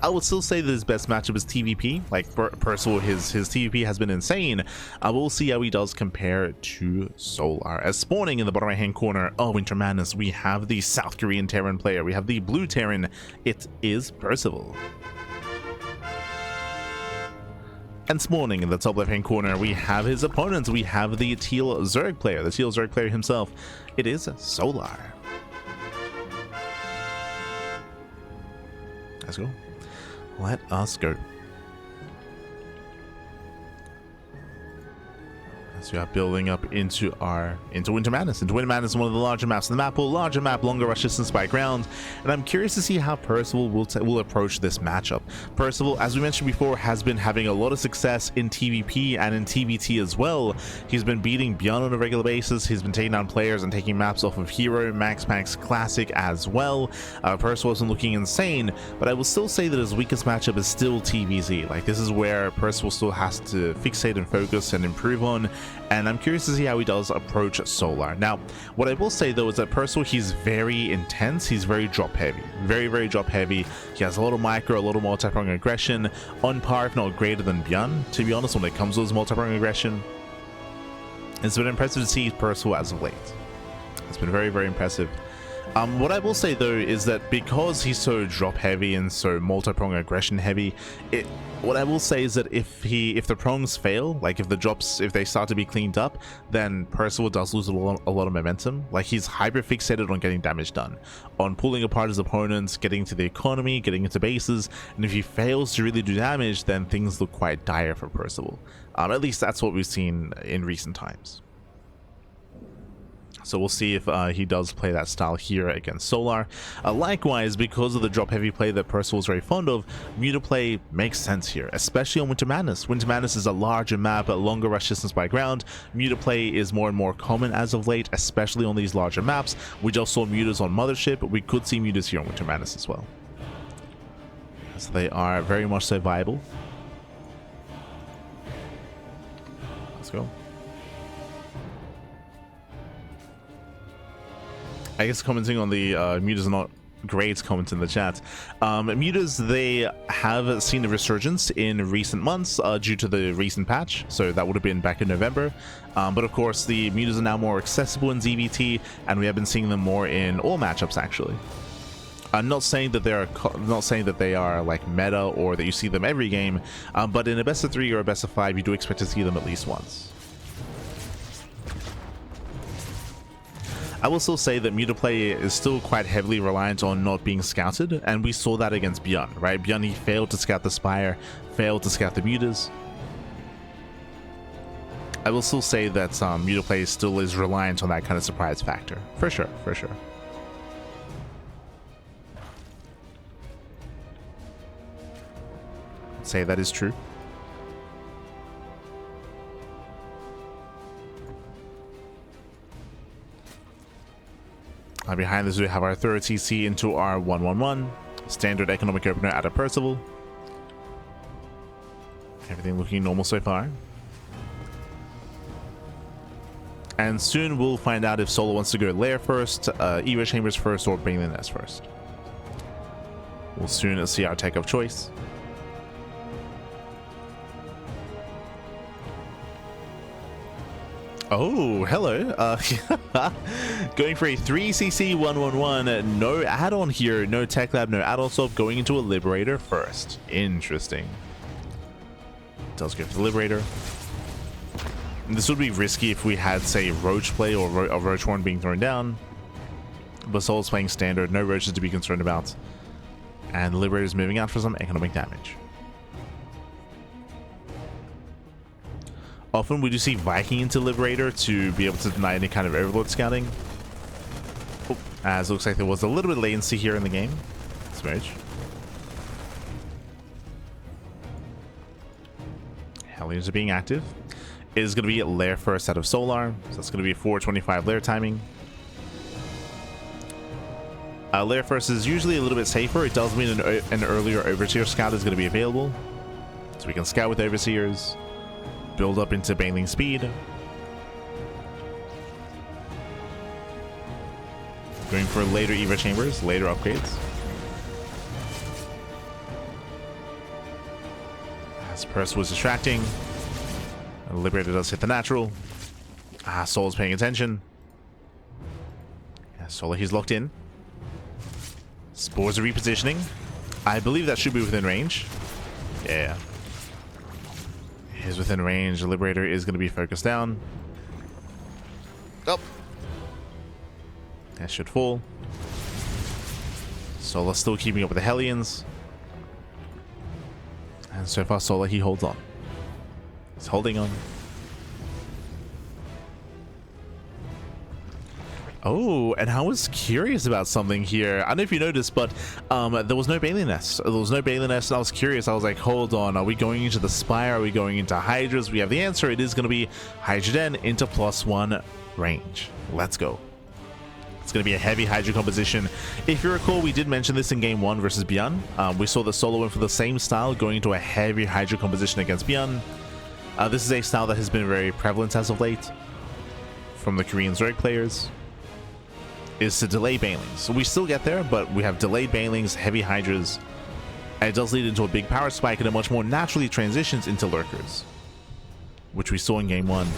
I would still say that his best matchup is TVP. Like Percival, his TVP has been insane. We'll see how he does compare to Solar. As spawning in the bottom right hand corner of Winter Madness, we have the South Korean Terran player. We have the blue Terran. It is Percival. And spawning in the top left hand corner, we have his opponents. We have the teal Zerg player, the teal Zerg player himself. It is Solar. Let's go. Let us go. So we are building up into Winter Madness. Winter Madness is one of the larger maps in the map pool. Larger map, longer rush distance by ground. And I'm curious to see how Percival will approach this matchup. Percival, as we mentioned before, has been having a lot of success in TVP and in TVT as well. He's been beating Beyond on a regular basis. He's been taking down players and taking maps off of Hero, Max Packs, Classic as well. Percival isn't looking insane, but I will still say that his weakest matchup is still TVZ. Like, this is where Percival still has to fixate and focus and improve on. And I'm curious to see how he does approach Solar. Now, what I will say though is that Percival, he's very intense. He's very drop heavy, very drop heavy. He has a lot of micro, a lot of multi-prong aggression, on par if not greater than Bjorn, to be honest, when it comes to his multi-prong aggression. It's been impressive to see Percival as of late. It's been very impressive. What I will say though is that because he's so drop heavy and so multi-prong aggression heavy, what I will say is that if the prongs fail, like if they start to be cleaned up, then Percival does lose a lot of momentum. Like, he's hyper fixated on getting damage done, on pulling apart his opponents, getting into the economy, getting into bases, and if he fails to really do damage, then things look quite dire for Percival. At least that's what we've seen in recent times. So we'll see if he does play that style here against Solar. Likewise, because of the drop heavy play that Percival is very fond of, Muta play makes sense here, especially on Winter Madness. Winter Madness is a larger map, a longer rush distance by ground. Muta play is more and more common as of late, especially on these larger maps. We just saw Mutas on Mothership, but we could see Mutas here on Winter Madness as well. So they are very much so viable. Let's go. I guess commenting on the Mutas are not great comments in the chat. Mutas, they have seen a resurgence in recent months due to the recent patch, so that would have been back in November. But of course, the Mutas are now more accessible in ZvT, and we have been seeing them more in all matchups actually. I'm not saying that they are like meta or that you see them every game, but in a best of 3 or a best of 5, you do expect to see them at least once. I will still say that Muta play is still quite heavily reliant on not being scouted, and we saw that against Bjorn, right? Bjorn, he failed to scout the Spire, failed to scout the Mutas. I will still say that Muta play still is reliant on that kind of surprise factor, for sure. I'd say that is true. Behind this, we have our third TC into our 1-1-1 standard economic opener out of Percival. Everything looking normal so far. And soon we'll find out if Solo wants to go Lair first, Evo Chambers first, or Bring the Nest first. We'll soon see our tech of choice. Oh, hello. Going for a 3cc 1-1-1, no add-on here, no tech lab, no add-on swap, going into a Liberator first. Interesting. Does go for the Liberator. And this would be risky if we had, say, Roach play or a Roach Horn being thrown down. But Soul's playing standard, no Roaches to be concerned about. And Liberator's moving out for some economic damage. Often we do see Viking into Liberator to be able to deny any kind of Overlord scouting. Oh, as it looks like there was a little bit of latency here in the game. Smooch. Hellions are being active. It is going to be Lair first out of Solar. So that's going to be 425 Lair timing. Lair first is usually a little bit safer. It does mean an earlier Overseer scout is going to be available. So we can scout with Overseers. Build up into Baneling speed. Going for later Evo Chambers, later upgrades. As Percival was distracting. Liberator does hit the natural. Soul's paying attention. Solar, he's locked in. Spores are repositioning. I believe that should be within range. Yeah. He is within range. The Liberator is going to be focused down. Oh. That should fall. Solar still keeping up with the Hellions. And so far, Solar, he holds on. He's holding on. Oh, and I was curious about something here. I don't know if you noticed, but there was no Bailey Nest. There was no Bailey Nest, and I was curious. I was like, hold on, are we going into the Spire? Are we going into Hydras? We have the answer. It is going to be Hydra Den into +1 range. Let's go. It's going to be a heavy Hydra composition. If you recall, we did mention this in Game 1 versus Beyond. We saw the Solo went for the same style, going into a heavy Hydra composition against Beyond. This is a style that has been very prevalent as of late from the Korean Zerg players. Is to delay banelings. So we still get there, but we have delayed banelings, heavy Hydras, and it does lead into a big power spike, and it much more naturally transitions into lurkers, which we saw in Game 1.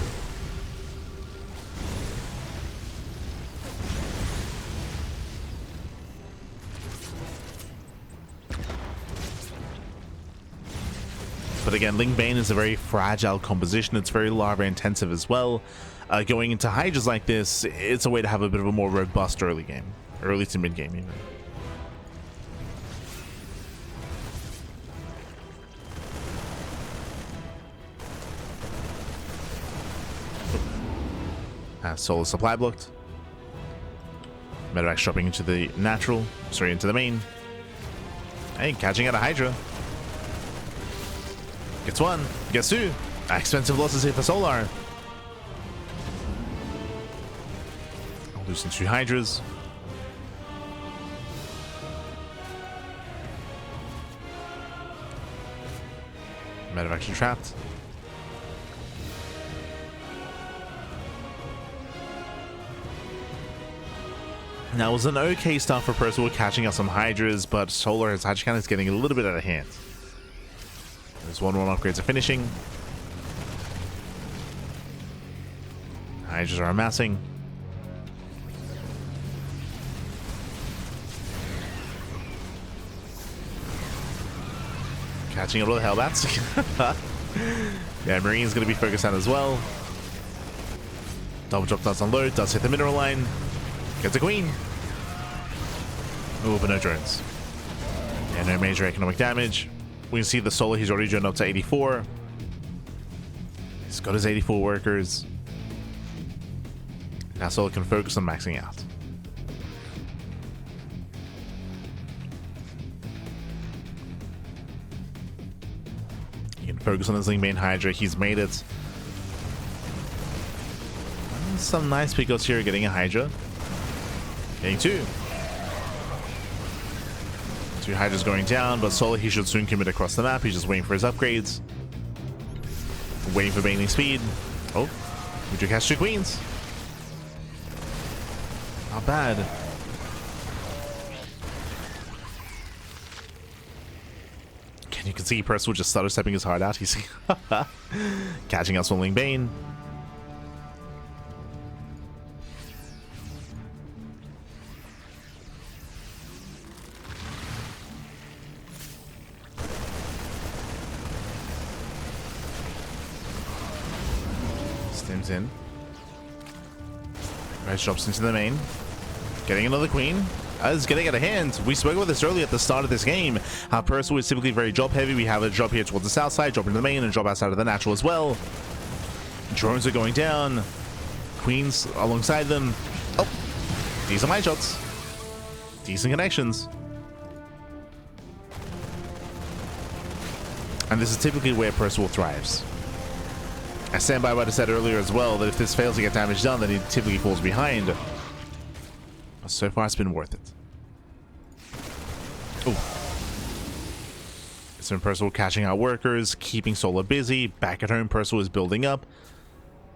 But again, Ling Bane is a very fragile composition. It's very lava intensive as well. Going into Hydras like this, it's a way to have a bit of a more robust early game. Early to mid game, even. Solar supply blocked. Medevac dropping into the natural. Sorry, into the main. Hey, catching out a Hydra. Gets one. Gets two. Expensive losses here for Solar. Losing 2 Hydras. Medevac trapped. Now, it was an okay start for Percival catching out some Hydras, but Solar, his Hydra cannon is getting a little bit out of hand. There's 1-1 upgrades are finishing. Hydras are amassing. Catching up with the Hellbats. Yeah, Marine's going to be focused on as well. Double drop does unload, does hit the mineral line. Gets a queen. Oh, but no drones. Yeah, no major economic damage. We can see the Solar, he's already droned up to 84. He's got his 84 workers. Now Solar can focus on maxing out. Focus on his Ling Bane Hydra. He's made it. Some nice pickups here, getting a Hydra. Getting 2. 2 Hydras going down, but Solar, he should soon commit across the map. He's just waiting for his upgrades. Waiting for baneling speed. Oh, we do catch 2 queens. Not bad. You can see Percival just stutter stepping his heart out. He's catching us on Ling Bane. Stims in. Right, drops into the main. Getting another queen. Is getting out of hand. We spoke about this earlier at the start of this game. How Percival is typically very drop heavy. We have a drop here towards the south side, drop into the main, and drop outside of the natural as well. Drones are going down. Queens alongside them. Oh, these are my shots. Decent connections. And this is typically where Percival thrives. I stand by what I said earlier as well, that if this fails to get damage done, then he typically falls behind. So far, it's been worth it. Oh. It's been Percival catching out workers, keeping Solar busy. Back at home, Percival is building up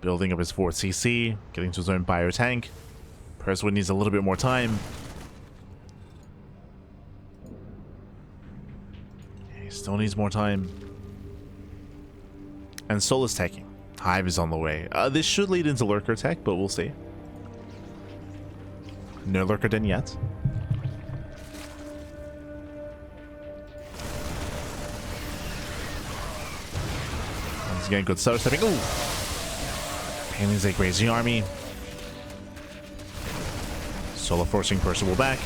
his 4 CC, getting to his own bio tank. Percival needs a little bit more time. He still needs more time. And Soul is taking. Hive is on the way. This should lead into Lurker tech, but we'll see. No Lurker Den yet. He's getting good stutter stepping. Ooh! Painling's a grazing army. Solo forcing Percival back.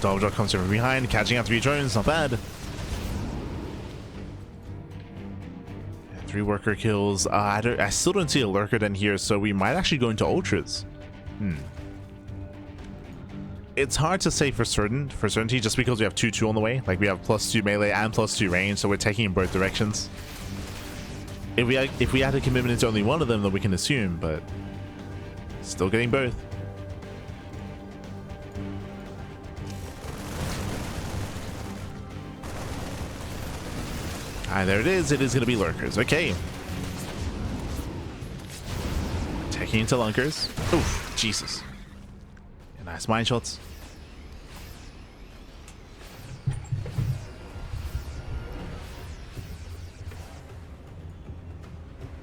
Double drop comes from behind, catching out 3 drones, not bad. 3 worker kills. I still don't see a Lurker Den here, so we might actually go into ultras. It's hard to say for certainty, just because we have 2/2 on the way. Like we have +2 melee and +2 range, so we're taking in both directions. If we had a commitment into only one of them, then we can assume, but still getting both. There it is. It is going to be Lurkers. Okay. Taking into Lunkers. Oof, Jesus. Yeah, nice mine shots.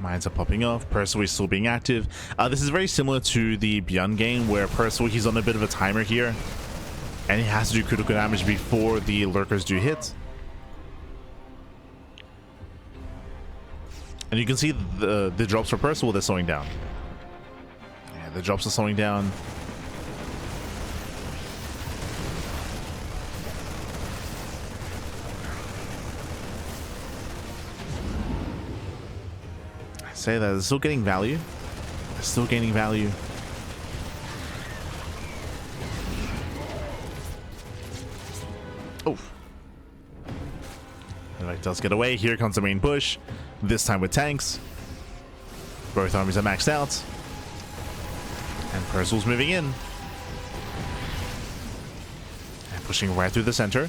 Mines are popping off. Percival is still being active. This is very similar to the Beyond game where Percival, he's on a bit of a timer here. And he has to do critical damage before the Lurkers do hit. And you can see the drops for Percival, they're slowing down. Yeah, the drops are slowing down. I say that they're still getting value. They're still gaining value. Oh. It does get away. Here comes the main push. This time with tanks. Both armies are maxed out. And Percival's moving in. And pushing right through the center.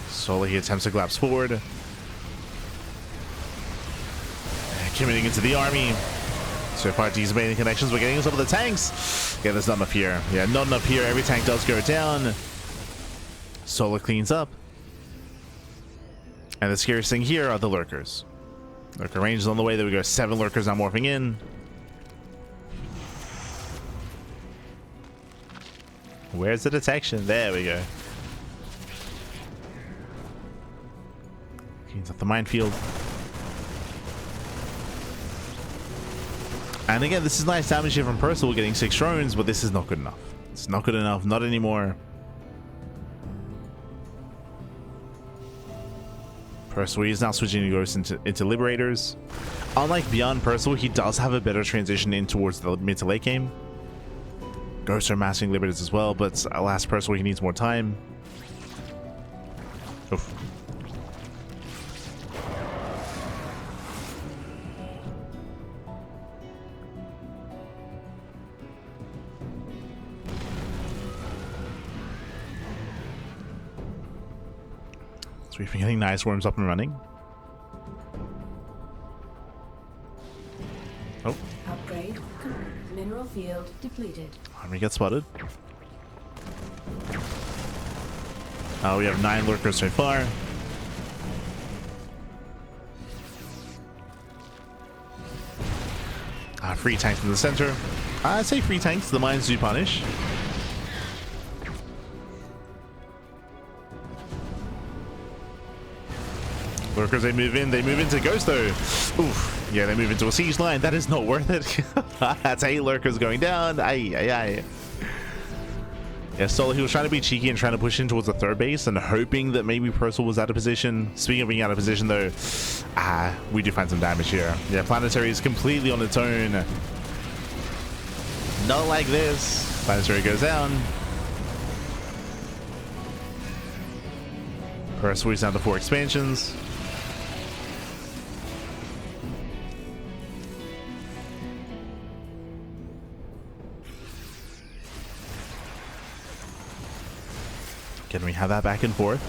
Slowly he attempts to collapse forward. And committing into the army. So far, disobeying connections. We're getting some of the tanks. Yeah, there's not enough here. Yeah, not enough here. Every tank does go down. Solar cleans up. And the scariest thing here are the Lurkers. Lurker range is on the way. There we go. 7 Lurkers now morphing in. Where's the detection? There we go. Cleans up the minefield. And again, this is nice damage here from Percival getting 6 drones, but this is not good enough. It's not good enough. Not anymore. Percival is now switching to Ghost into Liberators. Unlike Beyond Percival, he does have a better transition in towards the mid to late game. Ghosts are mastering Liberators as well, but alas, Percival, he needs more time. Oof. So we've been getting nice worms up and running. Oh. Upgrade. Mineral field depleted. Army gets spotted. We have 9 Lurkers so far. Free tanks in the center. I'd say free tanks. The mines do punish. Lurkers, they move into Ghost though. Oof. Yeah, they move into a siege line. That is not worth it. That's 8 Lurkers going down. Aye. Yeah, Solar, he was trying to be cheeky and trying to push in towards the 3rd base and hoping that maybe Percival was out of position. Speaking of being out of position though, we do find some damage here. Yeah, Planetary is completely on its own. Not like this. Planetary goes down. Percival is down to 4 expansions. Can we have that back and forth?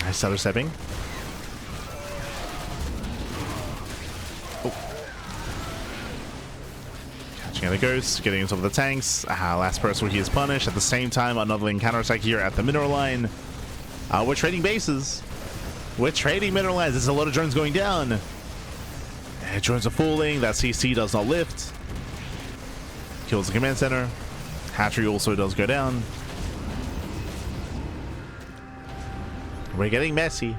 Nice stutter stepping. Pushing out a ghost, getting on top of the tanks. Last Percival he is punished. At the same time, another lane counterattack here at the mineral line. We're trading bases. We're trading mineral lines. There's a lot of drones going down. Drones are falling. That CC does not lift. Kills the command center. Hatchery also does go down. We're getting messy.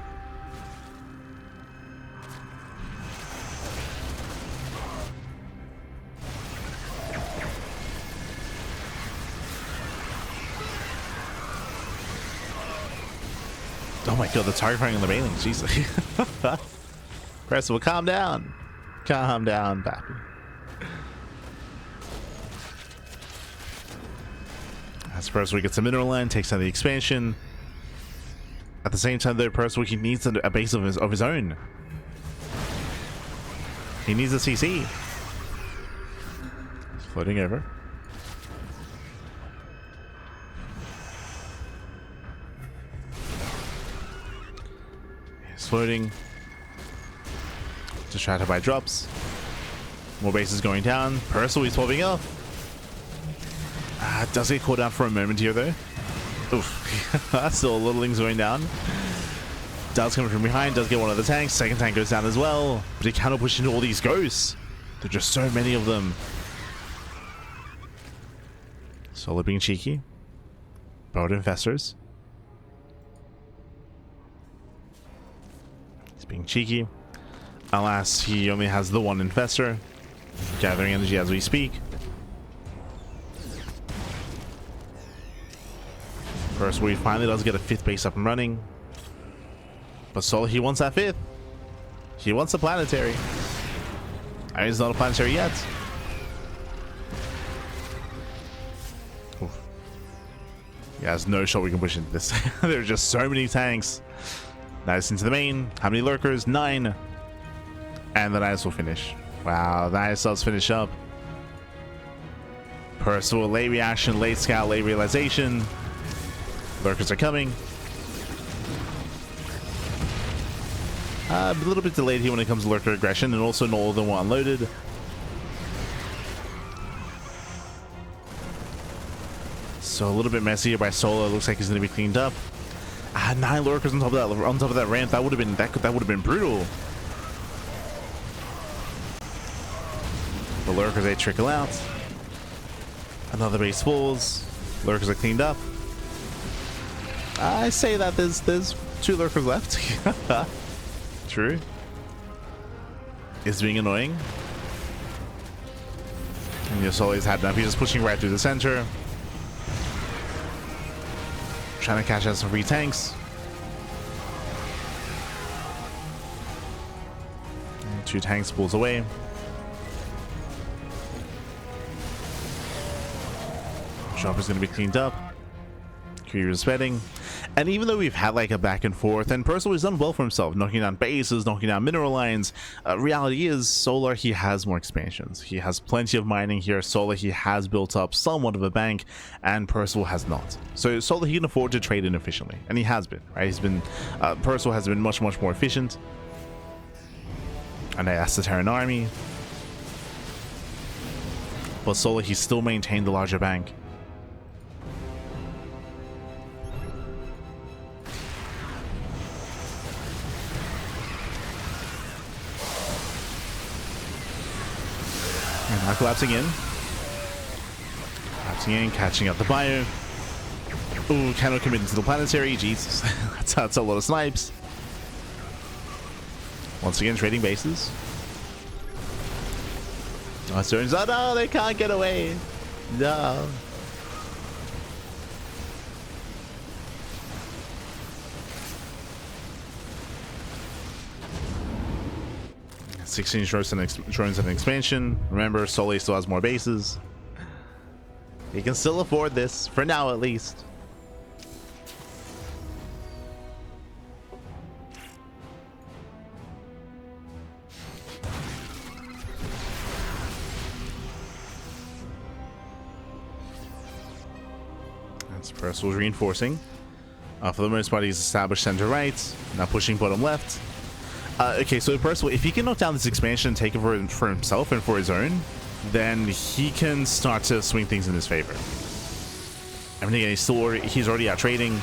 Oh my god, the target firing on the bailings. Jesus. Percival, calm down. Calm down, Pappy. As Percival gets a mineral line, takes out the expansion. At the same time, though, Percival he needs a base of his own. He needs a CC. He's floating over. He's floating. Distracted by drops. More bases going down. Percival is popping off. Does get caught out for a moment here, though. Oof. Still little things going down. Does come from behind, does get one of the tanks. Second tank goes down as well. But he cannot push into all these ghosts. There are just so many of them. Solar being cheeky. Bold infestors. He's being cheeky. Alas, he only has the one infestor. Gathering energy as we speak. First, we finally does get a 5th base up and running. But Solar, he wants that 5th. He wants a planetary. And he's not a planetary yet. Oof. Yeah, there's no shot we can push into this. There are just so many tanks. Nice into the main. How many lurkers? 9. And the Nice will finish. Wow, the Nice does finish up. Percival, late reaction, late scout, late realization. Lurkers are coming. A little bit delayed here when it comes to lurker aggression, and also not all of them were unloaded. So a little bit messier by Solar. Looks like he's going to be cleaned up. 9 lurkers on top of that ramp. That would have been brutal. The lurkers, they trickle out. Another base falls. Lurkers are cleaned up. I say that there's 2 lurkers left. True. It's being annoying. And Yosoli's had enough. He's just pushing right through the center. Trying to catch out some free tanks. And 2 tanks pulls away. Shop is going to be cleaned up. Courier is spreading. And even though we've had like a back and forth, and Percival has done well for himself, knocking down bases, knocking down mineral lines, reality is Solar, he has more expansions. He has plenty of mining here. Solar, he has built up somewhat of a bank, and Percival has not. So Solar, he can afford to trade in efficiently, and he has been, right? He's been, Percival has been much more efficient. And that's the Terran army. But Solar, he still maintained the larger bank. And now collapsing in. Collapsing in, catching up the bio. Ooh, cannot commit into the planetary. Jesus. that's a lot of snipes. Once again, trading bases. Oh, Stones. Oh no, they can't get away. No. Drones and expansion. Remember, Solar still has more bases. He can still afford this, for now at least. That's Percival's reinforcing. For the most part, he's established center right. Now pushing bottom left. Okay, so Percival, if he can knock down this expansion and take it for himself and for his own, then he can start to swing things in his favor. I mean, again, he's already out trading.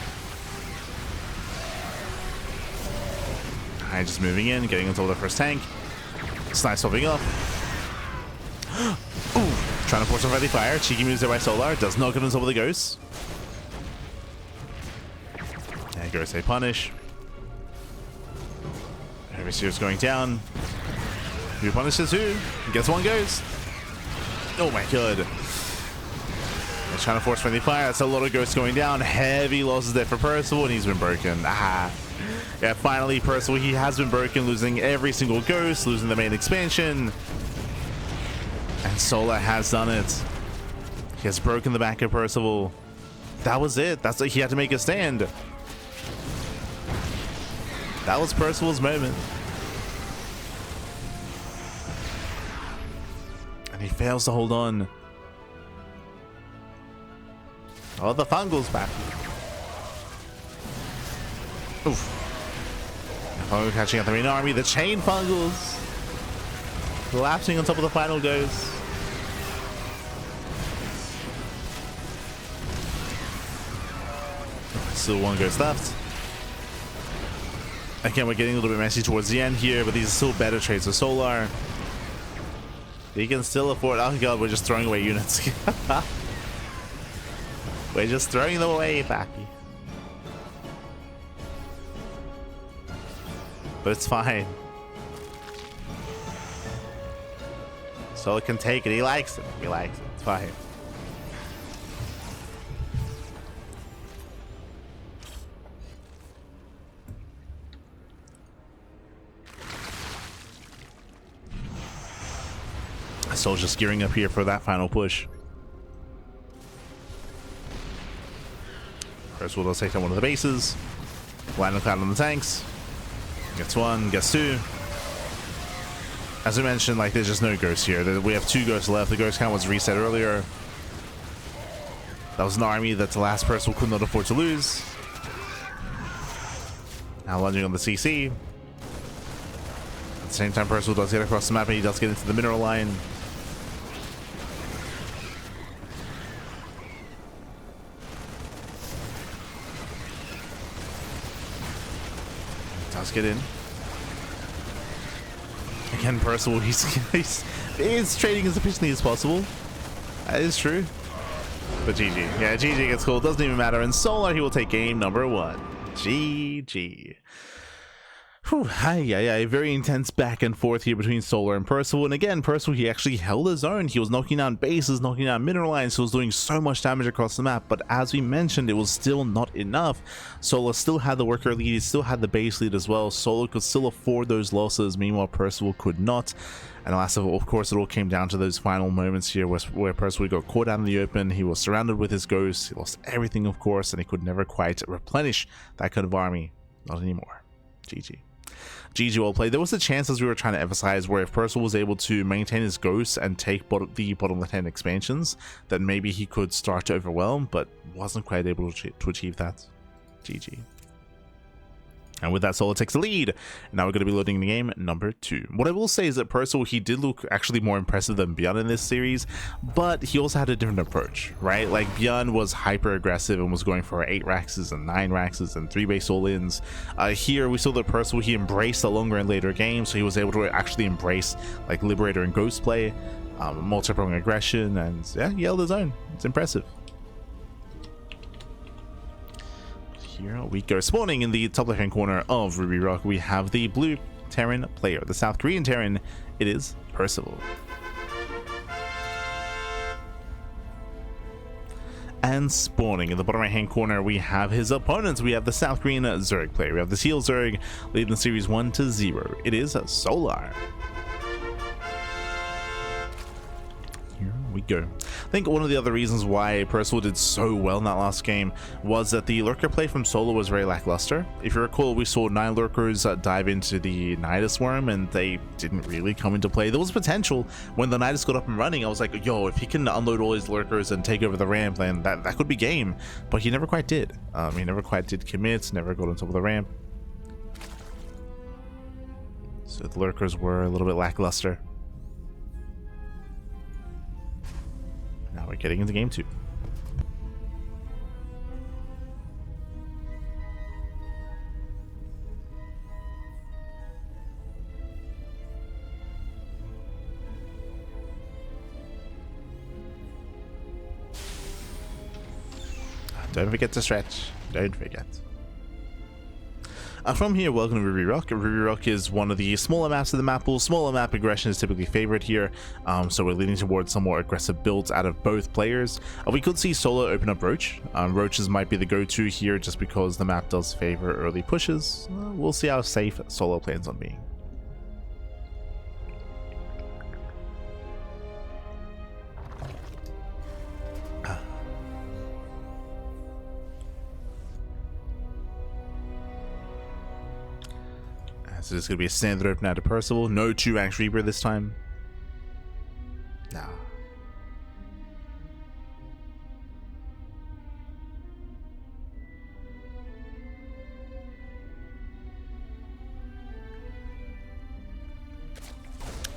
Alright, just moving in, getting into the first tank. Snipe swapping up. Ooh, trying to force some friendly fire. Cheeky moves there by Solar. Does not get on top of the Ghost. And Ghost a punish. Overseer's going down. Who punishes who? Gets one Ghost. Oh my god. They're trying to force friendly fire. That's a lot of Ghosts going down. Heavy losses there for Percival, and he's been broken. Ah. Yeah, finally, Percival, he has been broken, losing every single Ghost, losing the main expansion. And Solar has done it. He has broken the back of Percival. That was it. That's he had to make a stand. That was Percival's moment. And he fails to hold on. Oh, the fungal's back. Oof. Fungal catching out the main army. The chain fungals collapsing on top of the final Ghost. Still one Ghost left. Again, we're getting a little bit messy towards the end here, but these are still better trades of Solar. He can still afford. Oh god, we're just throwing away units. We're just throwing them away, Packy. But it's fine. Solar can take it. He likes it. He likes it. It's fine. Solar's just gearing up here for that final push. Percival does take down one of the bases. Line of cloud on the tanks. Gets one, gets two. As I mentioned, like, there's just no Ghosts here. We have 2 Ghosts left. The Ghost count was reset earlier. That was an army that the last Percival could not afford to lose. Now lunging on the CC. At the same time, Percival does get across the map and he does get into the mineral line. Does get in. Again, Percival, he's trading as efficiently as possible. That is true. But GG. Yeah, GG gets called. Doesn't even matter. And Solar, he will take game number 1. GG. Whew, yeah, very intense back and forth here between Solar and Percival. And again, Percival, he actually held his own. He was knocking down bases, knocking down mineral lines. He was doing so much damage across the map. But as we mentioned, it was still not enough. Solar still had the worker lead. He still had the base lead as well. Solar could still afford those losses. Meanwhile, Percival could not. And last of course, it all came down to those final moments here where Percival got caught out in the open. He was surrounded with his ghosts. He lost everything, of course, and he could never quite replenish that kind of army. Not anymore. GG. GG well played. There was a chance, as we were trying to emphasize, where if Percival was able to maintain his ghosts and take the bottom left-hand expansions, then maybe he could start to overwhelm, but wasn't quite able to achieve that. GG. And with that, Solar takes the lead. Now we're going to be loading the game number 2. What I will say is that Percival, he did look actually more impressive than Bjorn in this series, but he also had a different approach, right? Like, Bjorn was hyper aggressive and was going for 8 Raxes and 9 Raxes and 3 base all-ins. Here we saw that Percival, he embraced the longer and later game, so he was able to actually embrace like Liberator and Ghost play, multi-pronged aggression, and yeah, he held his own. It's impressive. Here we go. Spawning in the top left hand corner of Ruby Rock, we have the blue Terran player, the South Korean Terran. It is Percival. And spawning in the bottom right hand corner, we have his opponents. We have the South Korean Zerg player. We have the Seal Zerg leading the series 1-0. It is Solar. Here we go. I think one of the other reasons why Percival did so well in that last game was that the lurker play from Solar was very lackluster. If you recall, we saw 9 lurkers dive into the Nidus worm and they didn't really come into play. There was potential when the Nidus got up and running. I was like, yo, if he can unload all his lurkers and take over the ramp, then that could be game. But he never quite did. He never quite did commit, never got on top of the ramp. So the lurkers were a little bit lackluster. Now we're getting into game 2. Don't forget to stretch. Don't forget. From here, welcome to Ruby Rock. Ruby Rock is one of the smaller maps of the map pool. Smaller map aggression is typically favored here, so we're leaning towards some more aggressive builds out of both players. We could see solo open up Roach. Roaches might be the go-to here just because the map does favor early pushes. We'll see how safe solo plans on being. So this is going to be a standard open out to Percival. No 2-rank Reaper this time. Nah.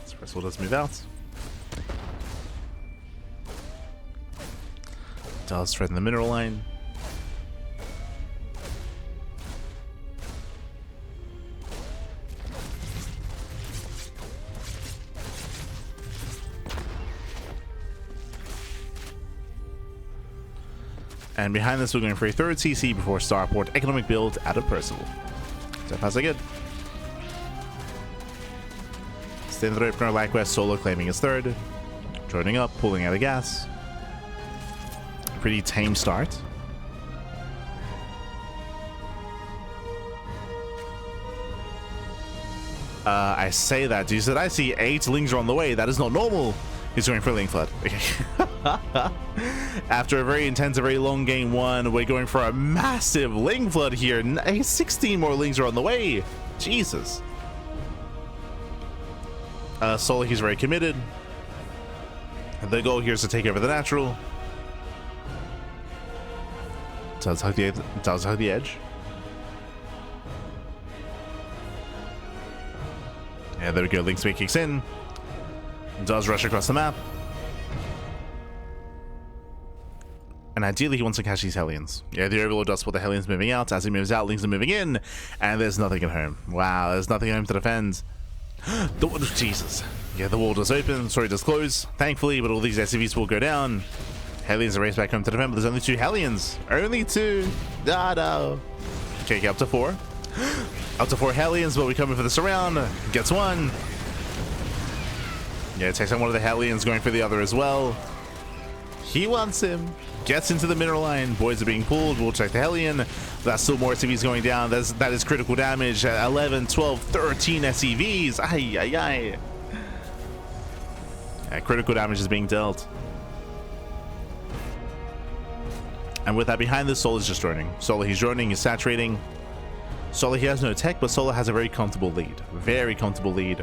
So Percival does move out. Does threaten the mineral line. And behind this, we're going for a third CC before Starport economic build out of Percival. So far so good. Standard opener, likewise solo claiming his third. Joining up, pulling out of gas. Pretty tame start. I say that, you said I see 8 lings are on the way. That is not normal. He's going for a Ling Flood. Okay. After a very intense, a very long game 1, we're going for a massive Ling Flood here. 16 more Lings are on the way. Jesus. Solo, he's very committed. The goal here is to take over the natural. Does hug the edge. Yeah, there we go. Link Speed kicks in. Does rush across the map. And ideally he wants to catch these Hellions. Yeah, the Overlord does spot the Hellions moving out. As he moves out, Lings are moving in. And there's nothing at home. Wow, there's nothing at home to defend. Jesus. Yeah, the wall does open. Sorry, it does close. Thankfully, but all these SCVs will go down. Hellions are raced back home to defend, but there's only 2 Hellions. Only 2. Ah, no. Okay, up to 4. Up to 4 Hellions, but we come in for the surround. Gets 1. Yeah, it takes out one of the Hellions, going for the other as well. He wants him. Gets into the mineral line. Boys are being pulled. We'll check the Hellion. That's still more SCVs going down. That is critical damage. 11, 12, 13 SCVs. Ay, ay, ay. Yeah, critical damage is being dealt. And with that behind this, Solo is just droning. Solo, he's droning, he's saturating. Solo, he has no tech, but Solo has a very comfortable lead. Very comfortable lead.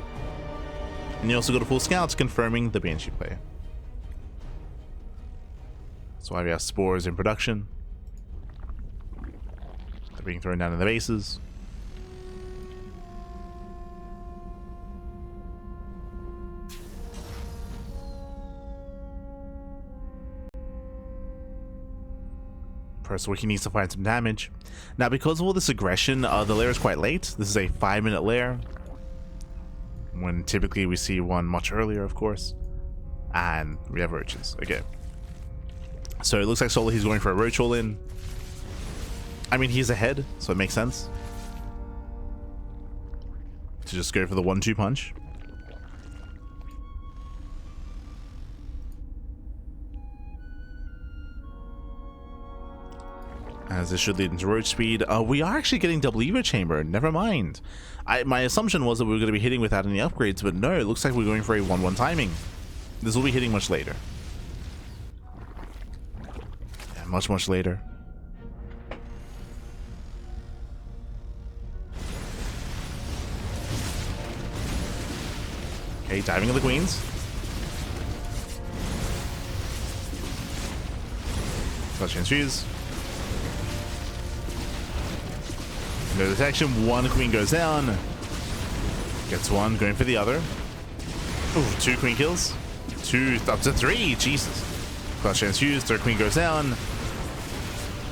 And you also got a full scouts confirming the Banshee play. That's why we have spores in production. They're being thrown down in the bases. Percival, he needs to find some damage. Now, because of all this aggression, the lair is quite late. This is a 5-minute lair, when typically we see one much earlier, of course. And we have roaches. Okay. So it looks like Solo, he's going for a roach all-in. I mean, he's ahead, so it makes sense to just go for the 1-2 punch. As this should lead into roach speed. We are actually getting double Evo chamber. Never mind. My assumption was that we were going to be hitting without any upgrades, but no, it looks like we're going for a 1-1 timing. This will be hitting much later. Yeah, much, much later. Okay, diving of the queens. Clutch and shoes. No detection, 1 queen goes down. Gets 1, going for the other. Ooh, 2 queen kills. 2 up to 3, Jesus. Clutch chance used. Third queen goes down.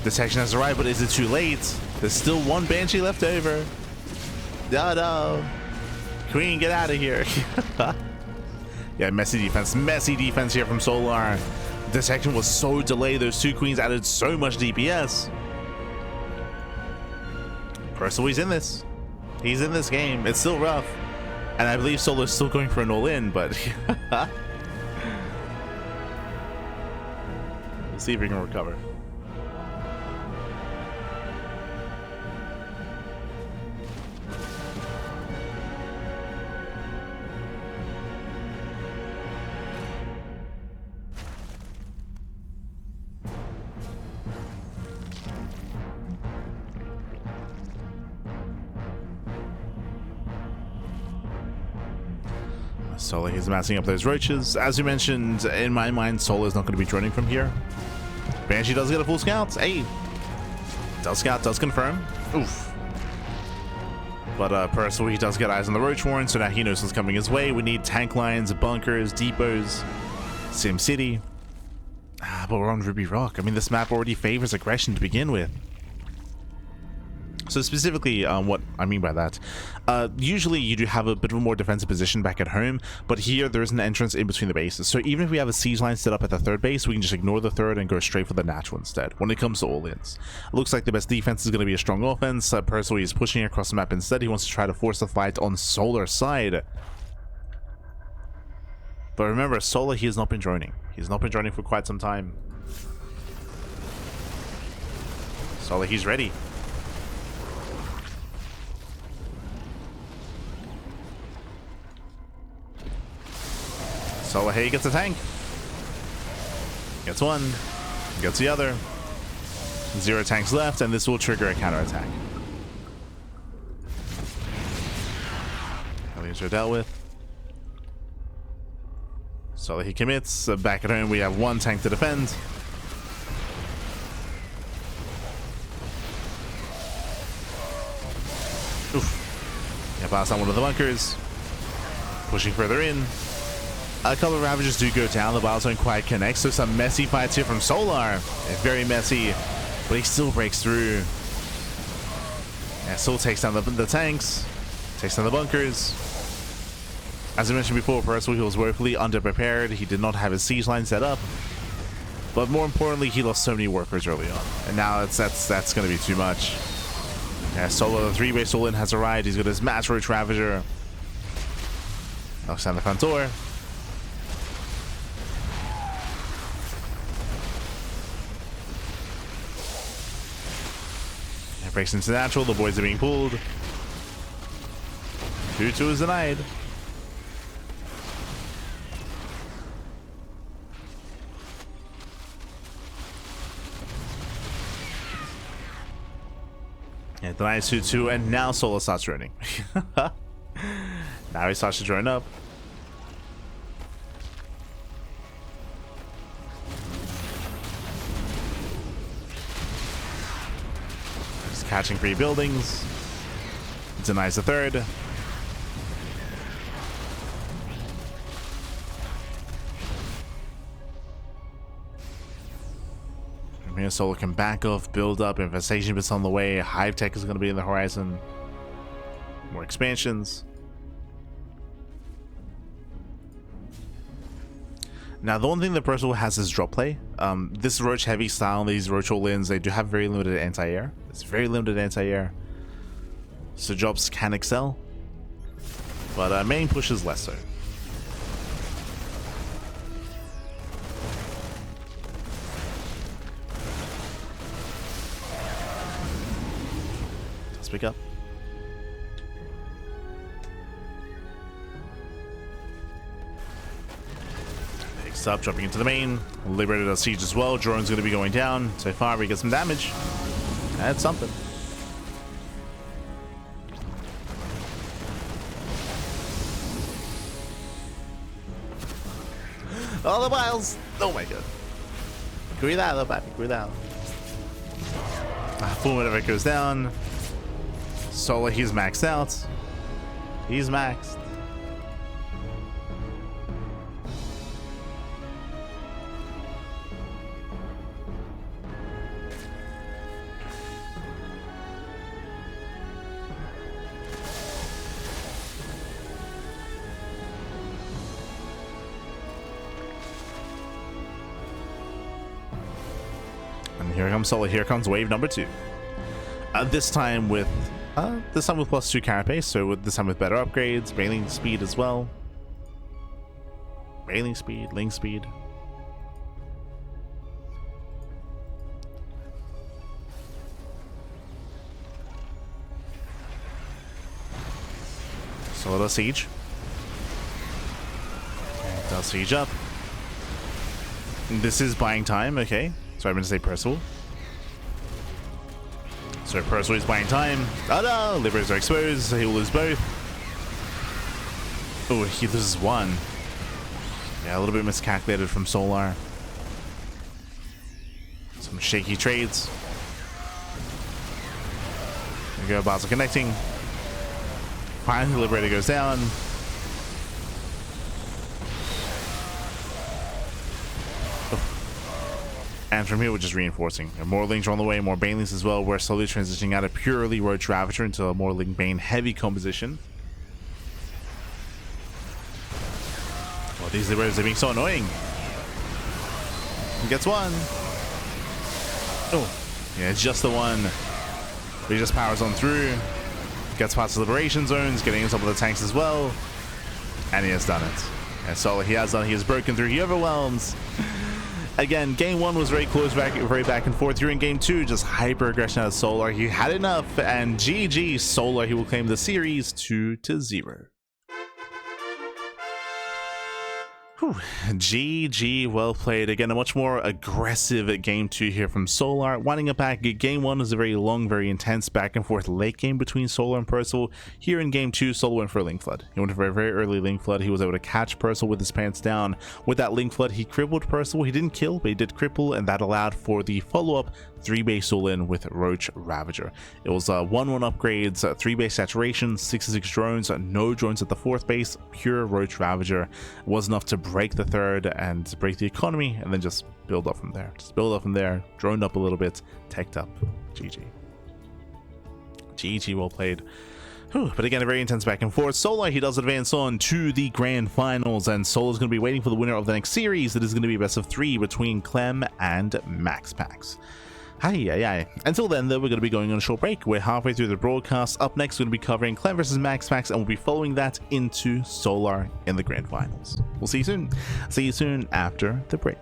Detection has arrived, but is it too late? There's still one Banshee left over. No. Queen, get out of here. Yeah, messy defense here from Solar. Detection was so delayed. Those two queens added so much DPS. Percival, he's in this. He's in this game. It's still rough. And I believe Solar's still going for an all-in, but we'll see if we can recover. Solar, he's massing up those roaches. As you mentioned, in my mind, Solar is not going to be joining from here. Banshee does get a full scout. Hey, does scout, does confirm. Oof. But Percival, he does get eyes on the roach warren, so now he knows what's coming his way. We need tank lines, bunkers, depots, Sim City. But we're on Ruby Rock. I mean, this map already favors aggression to begin with. So specifically, what I mean by that, usually you do have a bit of a more defensive position back at home, but here there's an entrance in between the bases. So even if we have a siege line set up at the third base, we can just ignore the third and go straight for the natural instead when it comes to all-ins. It looks like the best defense is going to be a strong offense. Percival is pushing across the map instead. He wants to try to force the fight on Solar's side. But remember, Solar, he has not been joining. He's not been joining for quite some time. Solar, he's ready. Solar, hey, gets a tank. Gets one. Gets the other. 0 tanks left, and this will trigger a counterattack. Aliens are dealt with. Solar, he commits. Back at home, we have 1 tank to defend. Oof. Yeah, pass on one of the bunkers. Pushing further in. A couple of Ravagers do go down. The battle zone quite connects, so some messy fights here from Solar. It's very messy, but he still breaks through. Yeah, still takes down the tanks, takes down the bunkers. As I mentioned before, Percival, he was woefully underprepared. He did not have his siege line set up, but more importantly, he lost so many workers early on, and now that's going to be too much. Yeah, Solar, the 3-base all-in has arrived. He's got his Match Roach Ravager. Knocks down the front door. Breaks into natural, the boys are being pulled. 2-2 is denied. Yeah, denies 2-2, and now Solar starts running. Now he starts to join up. Catching 3 buildings. Denies the third. From here, Solar can back off, build up. Infestation bits on the way. Hive Tech is going to be in the horizon. More expansions. Now, the one thing that Percival has is drop play. This Roach heavy style, these Roach all-ins, they do have very limited anti-air. It's very limited anti-air. So drops can excel. But main push is less so. Let's pick up. Up, jumping into the main. Liberated our siege as well. Drone's going to be going down. So far, we get some damage. That's something. Oh, the miles! Oh my god. Cuidado, papi, cuidado. Full Metavic goes down. Solar, he's maxed out. He's maxed. And here comes Solar. Here comes wave number 2. This time with +2 carapace, so this time with better upgrades, railing speed as well. Railing speed, link speed. So let us siege. Does siege up. This is buying time, okay. So I'm going to say Percival. So Percival is buying time. Oh no! Liberators are exposed, so he will lose both. Oh, he loses one. Yeah, a little bit miscalculated from Solar. Some shaky trades. There we go, bots are connecting. Finally, the Liberator goes down. And from here, we're just reinforcing. And more Lings are on the way, more Banelings as well. We're slowly transitioning out of purely Roach Ravager into a more Ling Bane heavy composition. Well, these Liberators are being so annoying. He gets one. Oh, yeah, just the one. He just powers on through. Gets past the liberation zones, getting in some of the tanks as well. And he has done it. And so he has done, he has broken through, he overwhelms. Again, game 1 was very close, very back and forth. Here in game 2, just hyper aggression out of Solar. He had enough, and GG Solar, he will claim the series 2-0. Whew. GG, well played. Again, a much more aggressive game 2 here from Solar. Winding up back, game 1 was a very long, very intense back and forth late game between Solar and Percival. Here in game 2, Solar went for a Link Flood. He went for a very early Link Flood. He was able to catch Percival with his pants down. With that Link Flood, he crippled Percival. He didn't kill, but he did cripple, and that allowed for the follow-up 3-base all-in with Roach Ravager. It was 1-1 upgrades, 3-base saturation, 66 drones, no drones at the 4th base, pure Roach Ravager. It was enough to break the 3rd and break the economy, and then just build up from there. Just build up from there, droned up a little bit, teched up. GG. GG, well played. Whew, but again, a very intense back and forth. Solar, he does advance on to the grand finals, and Solar's going to be waiting for the winner of the next series. It is going to be a best of 3 between Clem and MaxPax. Hi. Until then, though, we're going to be going on a short break. We're halfway through the broadcast. Up next, we're going to be covering Clem versus MaxPax, and we'll be following that into Solar in the grand finals. We'll see you soon. See you soon after the break.